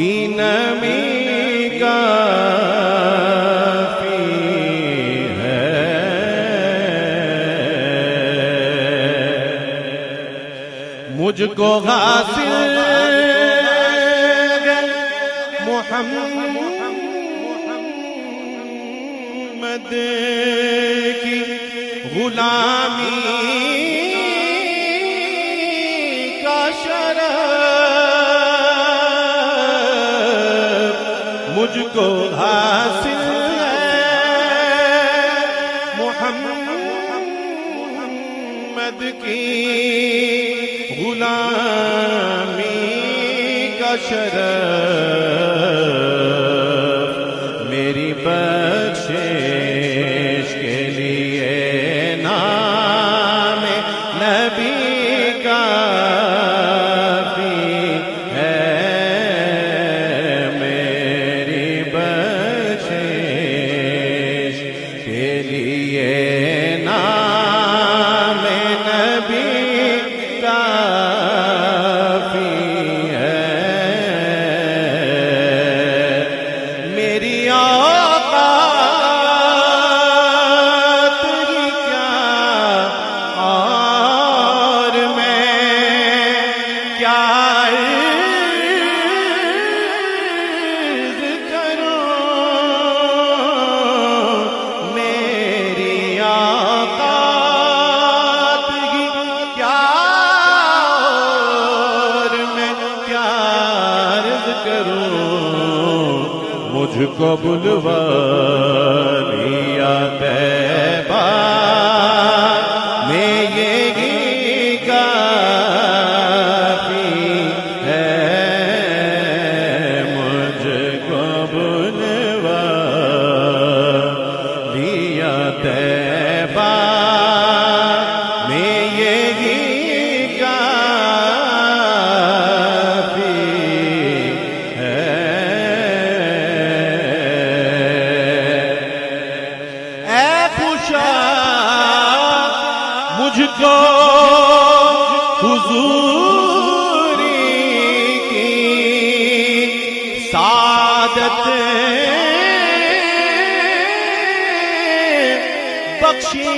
کی نمی کافی ہے، مجھ کو حاصل محمد کی غلامی کا شرف مجھ کو حاصل ہے، محمد کی غلامی کا شرف، میری بخشش کے لیے نام نبی کافی ہے، میری بخشش کے لیے نام نبی کافی ہے، میری اوقات ہی کیا اور میں کیا عرض کروں، میری اوقات ہی کیا اور میں کیا عرض کروں، مجھ کو بلوا لیا طیبہ میں یہی کافی ہے، مجھ کو بلوا لیا طیبہ میں یہی کافی ہے، اے خوشا مجھ کو حضوری کی سعادت بخشی،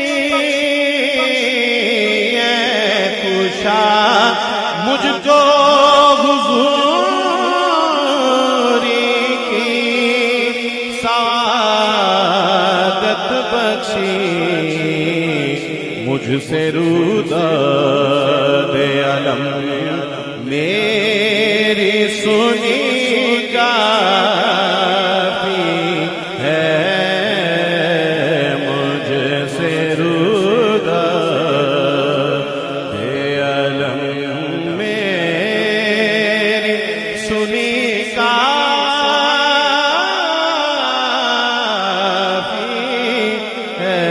اے خوشا مجھ کو حضوری کی سعادت بخشی، مجھ سے روداد علم میری سنی کافی ہے، مجھ سے روداد علم میری سنی کافی ہے،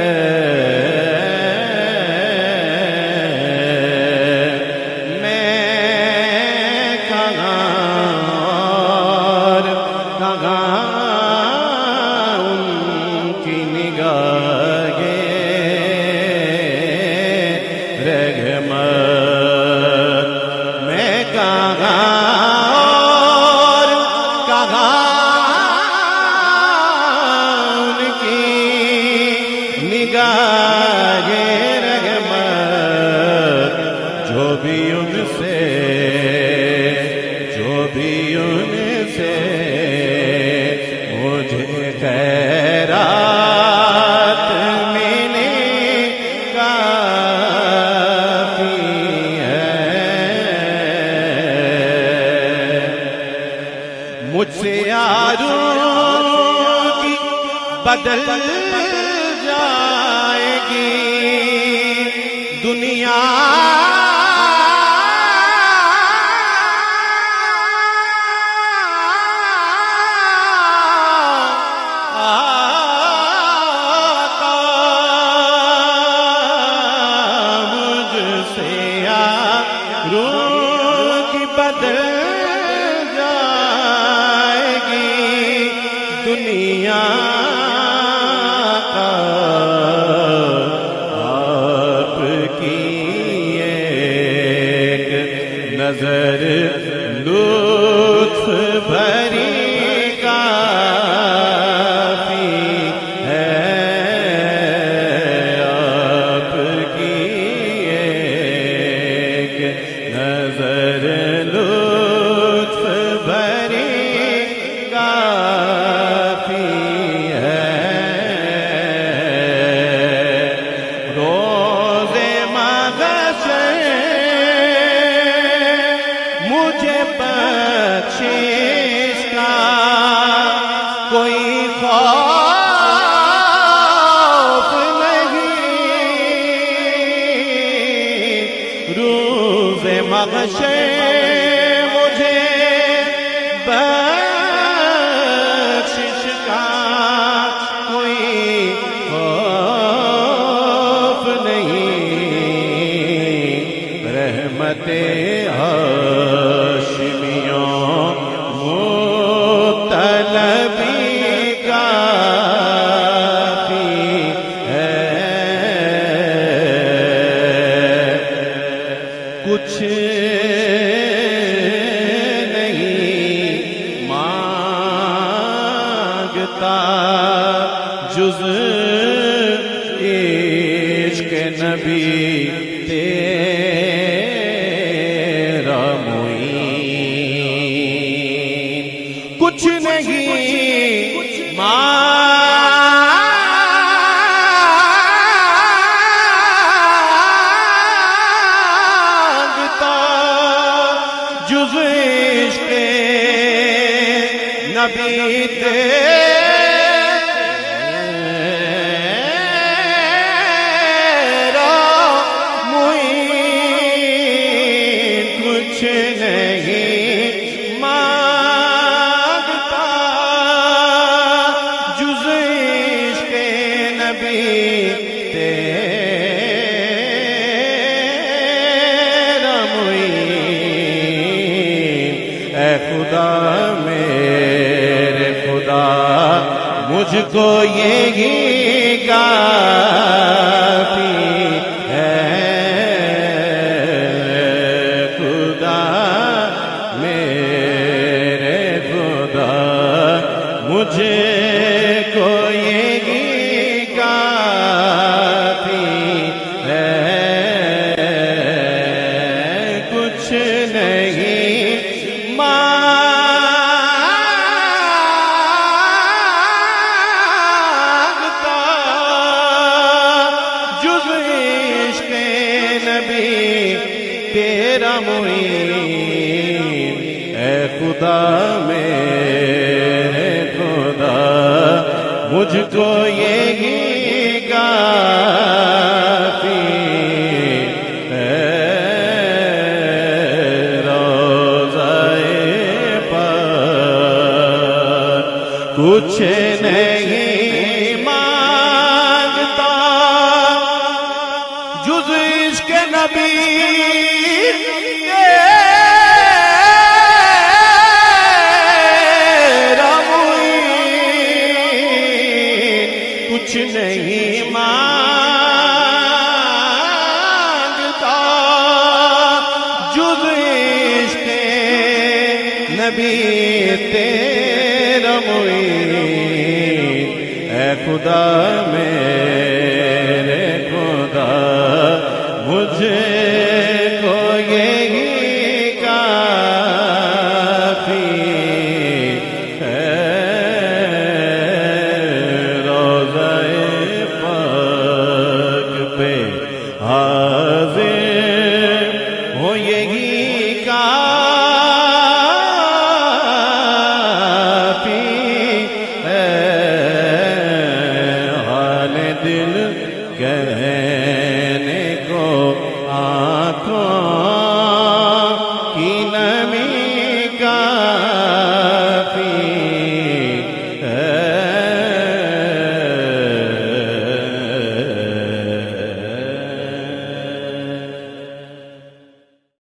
نگاہ رحمت جو بھی ان سے مجھے خیرات ملے کافی ہے، مجھ سے یاروں کی بدل جائے گی دنیا، مجھ سے یاروں کی بدل جائے گی دنیا کا، آپ کی مانگتا جز عشق نبی تیرا معین کچھ نہیں مانگتا جز عشق نبی تیرا معین کچھ نہیں مانگتا جز عشق نبی تیرا معین اے خدا میرے خدا مجھ کو یہی کافی ہے خدا میرے خدا مجھے کو یہی کافی ہے کچھ نہیں مانگتا جز عشق نبی تیرا معین اے خدا میرے خدا مجھ کو یہی کافی ہے روضہ پاک کچھ نہیں مانگتا جز عشق نبی تیرا معین کچھ نہیں مانگتا جز عشق نبی تیرا معین اے خدا میرے خدا مجھے کو یہی کافی ہے روضہ پاک پہ حاضر ہو یہی کافی ہے حال دل کہے